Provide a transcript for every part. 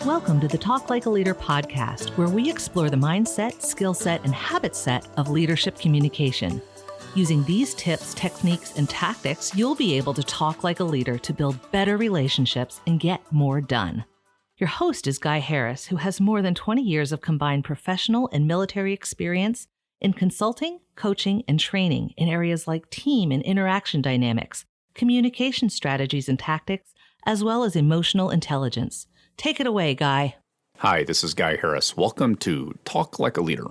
Welcome to the Talk Like a Leader podcast, where we explore the mindset, skill set, and habit set of leadership communication. Using these tips, techniques, and tactics, you'll be able to talk like a leader to build better relationships and get more done. Your host is Guy Harris, who has more than 20 years of combined professional and military experience in consulting, coaching, and training in areas like team and interaction dynamics, communication strategies and tactics, as well as emotional intelligence. Take it away, Guy. Hi, this is Guy Harris. Welcome to Talk Like a Leader.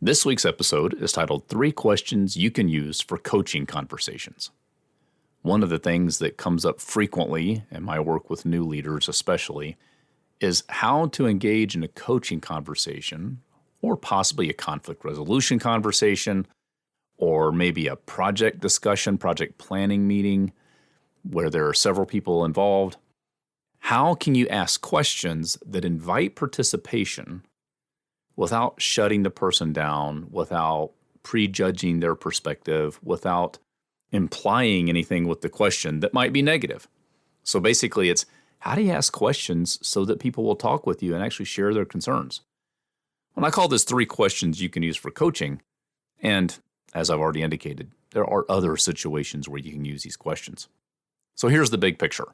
This week's episode is titled 3 Questions You Can Use for Coaching Conversations. One of the things that comes up frequently in my work with new leaders especially is how to engage in a coaching conversation, or possibly a conflict resolution conversation, or maybe a project discussion, project planning meeting where there are several people involved. How can you ask questions that invite participation without shutting the person down, without prejudging their perspective, without implying anything with the question that might be negative? So basically, it's how do you ask questions so that people will talk with you and actually share their concerns? And I call this 3 questions you can use for coaching. And as I've already indicated, there are other situations where you can use these questions. So here's the big picture.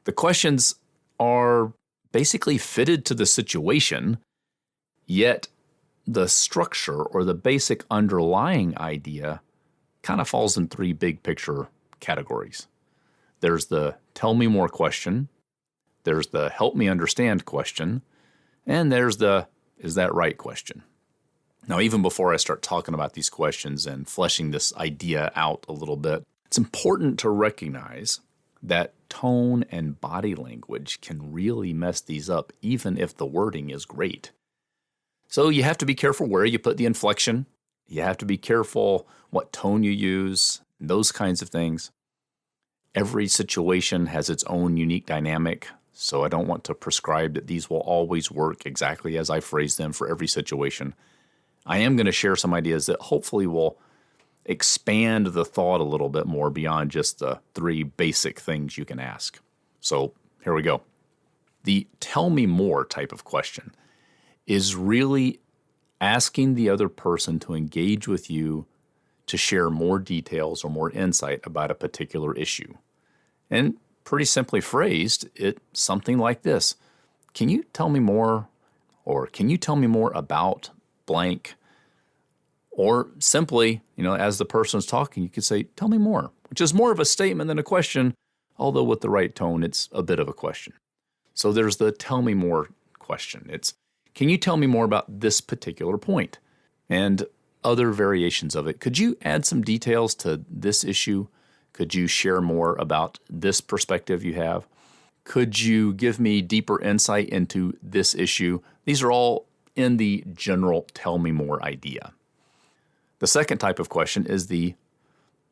The questions are basically fitted to the situation, yet the structure or the basic underlying idea kind of falls in 3 big picture categories. There's the tell me more question, there's the help me understand question, and there's the is that right question. Now, even before I start talking about these questions and fleshing this idea out a little bit, it's important to recognize that tone and body language can really mess these up, even if the wording is great. So you have to be careful where you put the inflection. You have to be careful what tone you use, those kinds of things. Every situation has its own unique dynamic, so I don't want to prescribe that these will always work exactly as I phrase them for every situation. I am going to share some ideas that hopefully will expand the thought a little bit more beyond just the 3 basic things you can ask. So here we go. The tell me more type of question is really asking the other person to engage with you to share more details or more insight about a particular issue. And pretty simply phrased, it's something like this. Can you tell me more? Or can you tell me more about blank? Or simply, as the person's talking, you could say, tell me more, which is more of a statement than a question, although with the right tone, it's a bit of a question. So there's the tell me more question. It's, can you tell me more about this particular point? And other variations of it. Could you add some details to this issue? Could you share more about this perspective you have? Could you give me deeper insight into this issue? These are all in the general tell me more idea. The second type of question is the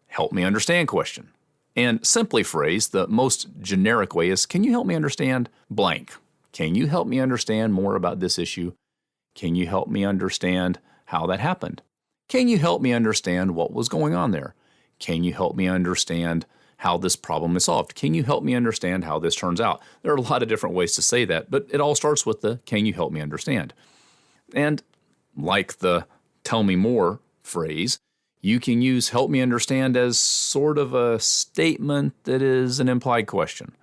help me understand question. And simply phrased, the most generic way is, can you help me understand blank? Can you help me understand more about this issue? Can you help me understand how that happened? Can you help me understand what was going on there? Can you help me understand how this problem is solved? Can you help me understand how this turns out? There are a lot of different ways to say that, but it all starts with the can you help me understand? And like the tell me more phrase, you can use help me understand as sort of a statement that is an implied question.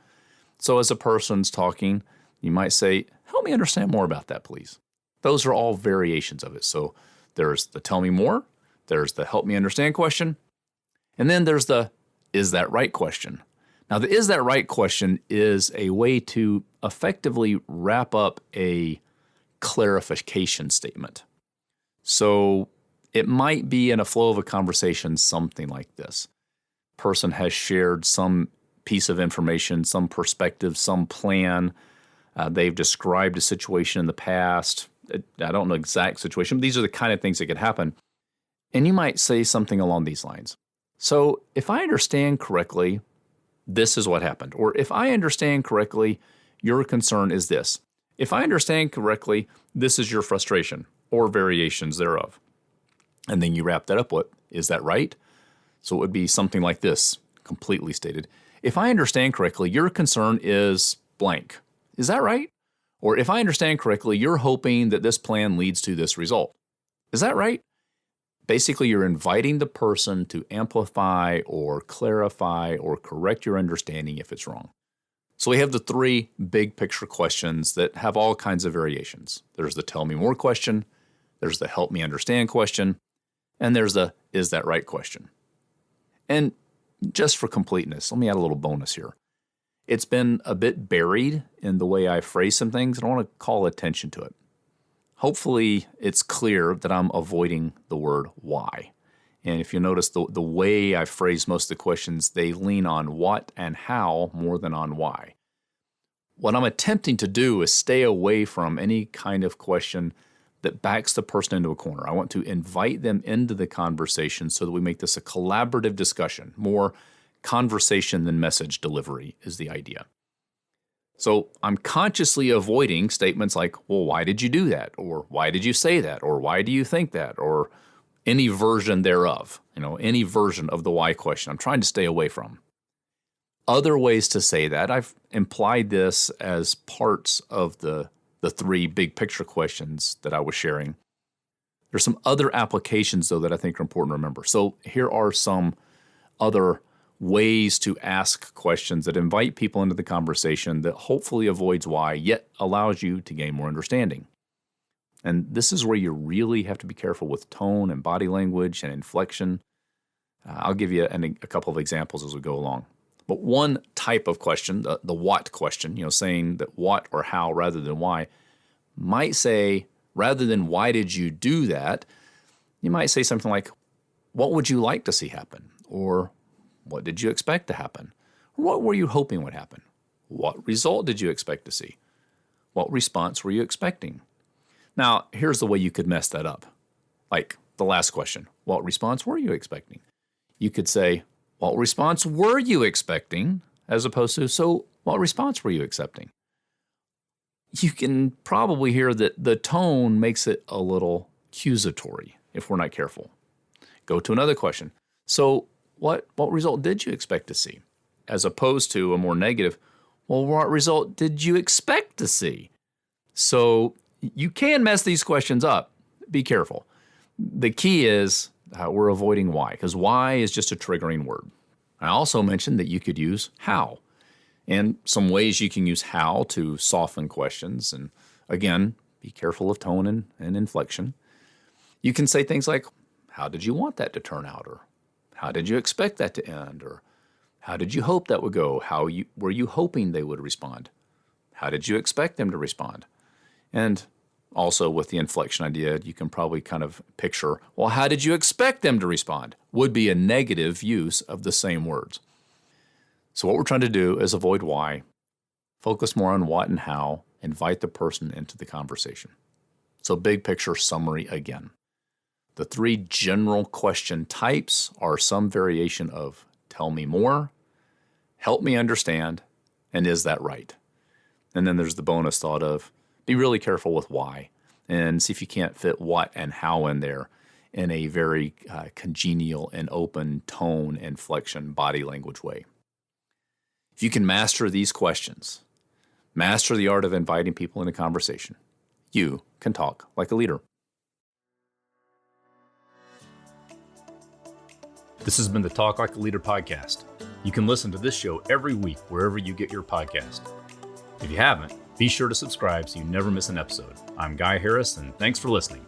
So as a person's talking, you might say, help me understand more about that, please. Those are all variations of it. So there's the tell me more, there's the help me understand question, and then there's the is that right question. Now, the is that right question is a way to effectively wrap up a clarification statement. So it might be in a flow of a conversation something like this. Person has shared some piece of information, some perspective, some plan. They've described a situation in the past. I don't know exact situation, but these are the kind of things that could happen. And you might say something along these lines. So if I understand correctly, this is what happened. Or if I understand correctly, your concern is this. If I understand correctly, this is your frustration or variations thereof. And then you wrap that up with, is that right? So it would be something like this, completely stated. If I understand correctly, your concern is blank. Is that right? Or if I understand correctly, you're hoping that this plan leads to this result. Is that right? Basically, you're inviting the person to amplify or clarify or correct your understanding if it's wrong. So we have the 3 big picture questions that have all kinds of variations. There's the tell me more question, there's the help me understand question, and there's the is that right question. And just for completeness, let me add a little bonus here. It's been a bit buried in the way I phrase some things, and I want to call attention to it. Hopefully, it's clear that I'm avoiding the word why. And if you notice the way I phrase most of the questions, they lean on what and how more than on why. What I'm attempting to do is stay away from any kind of question that backs the person into a corner. I want to invite them into the conversation so that we make this a collaborative discussion. More conversation than message delivery is the idea. So I'm consciously avoiding statements like, well, why did you do that? Or why did you say that? Or why do you think that? Or any version thereof, any version of the why question. I'm trying to stay away from. Other ways to say that, I've implied this as parts of the 3 big picture questions that I was sharing. There's some other applications, though, that I think are important to remember. So here are some other ways to ask questions that invite people into the conversation that hopefully avoids why, yet allows you to gain more understanding. And this is where you really have to be careful with tone and body language and inflection. I'll give you a couple of examples as we go along. But one type of question, the what question, saying that what or how rather than why, might say, rather than why did you do that, you might say something like, what would you like to see happen? Or what did you expect to happen? Or what were you hoping would happen? What result did you expect to see? What response were you expecting? Now, here's the way you could mess that up. Like the last question, what response were you expecting? You could say, what response were you expecting? As opposed to, so what response were you accepting? You can probably hear that the tone makes it a little accusatory if we're not careful. Go to another question. So what result did you expect to see? As opposed to a more negative, well, what result did you expect to see? So you can mess these questions up. Be careful. The key is we're avoiding why, because why is just a triggering word. I also mentioned that you could use how, and some ways you can use how to soften questions. And again, be careful of tone and inflection. You can say things like, how did you want that to turn out? Or how did you expect that to end? Or how did you hope that would go? Were you hoping they would respond? How did you expect them to respond? And also with the inflection idea, you can probably kind of picture, well, how did you expect them to respond? Would be a negative use of the same words. So what we're trying to do is avoid why, focus more on what and how, invite the person into the conversation. So big picture summary again. The 3 general question types are some variation of tell me more, help me understand, and is that right? And then there's the bonus thought of be really careful with why and see if you can't fit what and how in there in a very congenial and open tone, inflection, body language way. If you can master these questions, master the art of inviting people into conversation, you can talk like a leader. This has been the Talk Like a Leader podcast. You can listen to this show every week wherever you get your podcast. If you haven't, be sure to subscribe so you never miss an episode. I'm Guy Harris, and thanks for listening.